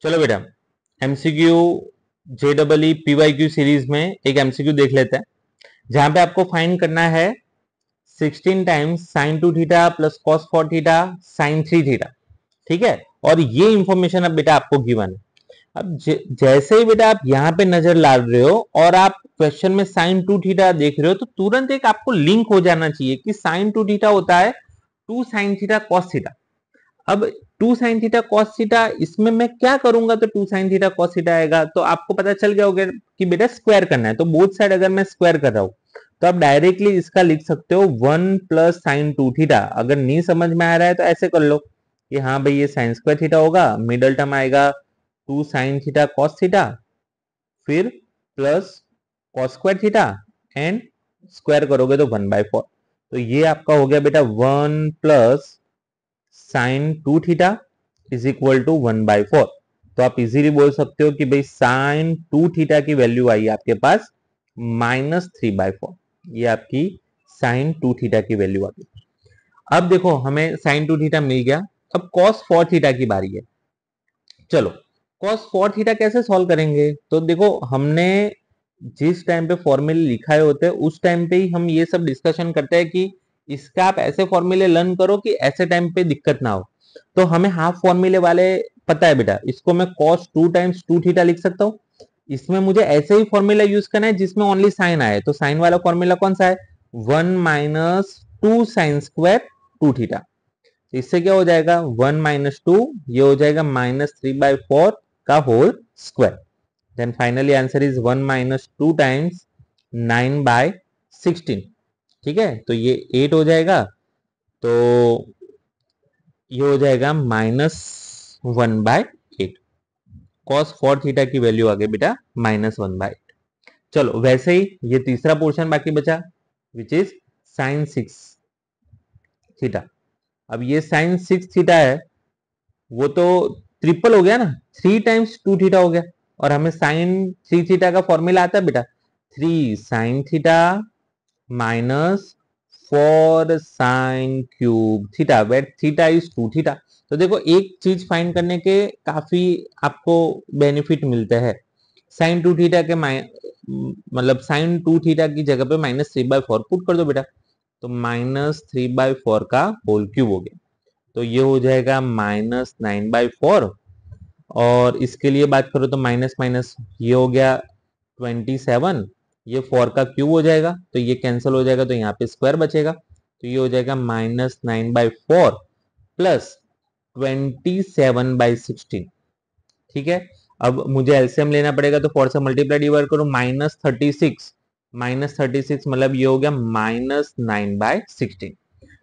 चलो बेटा, MCQ जेडबलई PYQ series में एक एमसीक्यू देख लेते हैं, जहां पे आपको फाइंड करना है 16 times sign 2 theta plus cos 4 theta sine 3 theta. ठीक है, और ये इंफॉर्मेशन अब बेटा आपको गिवन है। अब जैसे ही बेटा आप यहाँ पे नजर डाल रहे हो और आप क्वेश्चन में साइन 2 थीटा देख रहे हो, तो तुरंत एक आपको लिंक हो जाना चाहिए कि साइन 2 थीटा होता है 2 साइन थीटा कॉस थीटा। अब 2 साइन थीटा कॉस थीटा, इसमें मैं क्या करूंगा तो 2 साइन थीटा कॉस थीटा आएगा, तो आपको पता चल गया होगा कि बेटा स्क्वायर करना है। तो बोथ साइड अगर मैं स्क्वायर कर रहा हूं तो आप डायरेक्टली इसका लिख सकते हो 1 प्लस साइन 2 थीटा। अगर नहीं समझ में आ रहा है तो ऐसे कर लो कि हाँ भाई ये साइन स्क्वायर थीटा होगा, मिडल टर्म आएगा 2 साइन थीटा कॉस थीटा, फिर plus cos square theta and square करोगे तो 1/4। तो ये आपका हो गया बेटा 1 plus sine 2 theta is equal to 1/4। तो आप इजीली बोल सकते हो कि भाई साइन 2 थीटा की वैल्यू आई आपके पास -3/4। ये आपकी साइन 2 थीटा की वैल्यू आ गई। अब देखो हमें साइन 2 थीटा मिल गया, अब कॉस 4 थीटा की बारी है। चलो कॉस 4 थीटा कैसे सॉल्व करेंगे, तो देखो हमने जिस टाइम पे फॉर्मूले लिखाए होते हैं उस टाइम पे ही हम ये सब डिस्कशन करते हैं कि इसका आप ऐसे फॉर्मूले लर्न करो कि ऐसे टाइम पे दिक्कत ना हो। तो हमें हाफ फॉर्मूले वाले पता है बेटा, इसको मैं cos 2 टाइम्स 2 थीटा लिख सकता हूँ। इसमें मुझे ऐसे ही फॉर्मूला यूज करना है जिसमें ओनली साइन आए, तो साइन वाला फॉर्मूला कौन सा है 1 माइनस 2 साइन स्क्वायर 2 थीटा। इससे क्या हो जाएगा 1 माइनस 2, ये हो जाएगा -3/4 का whole square. Then finally answer is 1 minus 2 times 9/16। ठीक है, तो ये 8 हो जाएगा, तो ये हो जाएगा -1/8। कॉस 4 थीटा की वैल्यू आ गई बेटा -1/8। चलो वैसे ही ये तीसरा पोर्शन बाकी बचा, विच इज साइन 6 थीटा। अब ये साइन 6 थीटा है, वो तो ट्रिपल हो गया ना, 3 टाइम्स 2 थीटा हो गया। और हमें साइन 3 थीटा का फॉर्मूला आता है बेटा 3 sine theta minus 4 sine cube theta, where theta is 2 theta. तो देखो एक चीज फाइंड करने के काफी आपको बेनिफिट मिलते हैं। साइन 2 थीटा के मतलब साइन 2 थीटा की जगह पे -3/4 पुट कर दो बेटा, तो -3/4 का होल क्यूब हो गया। तो ये हो जाएगा -9/4। और इसके लिए बात करो तो माइनस माइनस ये हो गया 27, ये 4 का क्यूब हो जाएगा तो ये कैंसिल हो जाएगा, तो यहाँ पे स्क्वायर बचेगा, तो ये हो जाएगा -9/4 प्लस 27/16। ठीक है, अब मुझे एलसीएम लेना पड़ेगा, तो 4 से मल्टीप्लाई डिवाइड करो -36, -36 मतलब ये हो गया -9/16।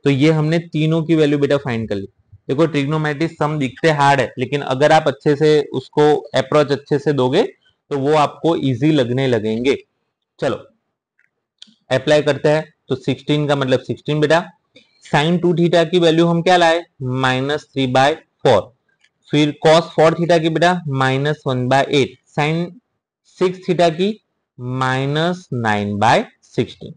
तो ये हमने तीनों की वैल्यू बेटा फाइंड कर ली। देखो ट्रिग्नोमेट्री सम दिखते हार्ड है, लेकिन अगर आप अच्छे से उसको अप्रोच अच्छे से दोगे तो वो आपको इजी लगने लगेंगे। चलो अप्लाई करते हैं, तो 16 का मतलब 16 बेटा, साइन 2 थीटा की वैल्यू हम क्या लाए -3/4, फिर cos 4 थीटा की बेटा -1/8, साइन 6 थीटा की -9/16।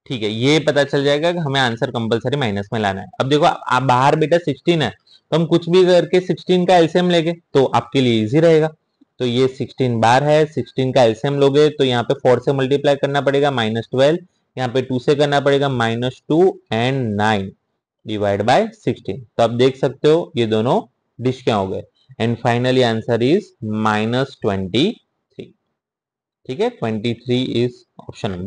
ठीक है, ये पता चल जाएगा कि हमें आंसर कंपलसरी माइनस में लाना है। अब देखो आप बाहर बेटा 16 है, तो हम कुछ भी करके 16 का एलसीएम लेंगे तो आपके लिए इजी रहेगा। तो ये 16 बार है, 16 का एलसीएम लोगे तो यहाँ पे 4 से मल्टीप्लाई करना पड़ेगा -12, यहाँ पे 2 से करना पड़ेगा -2 एंड 9 डिवाइड बाय 16। तो आप देख सकते हो ये दोनों डिश क्या हो गए, एंड फाइनली आंसर इज -23। ठीक है, 23 इज ऑप्शन नंबर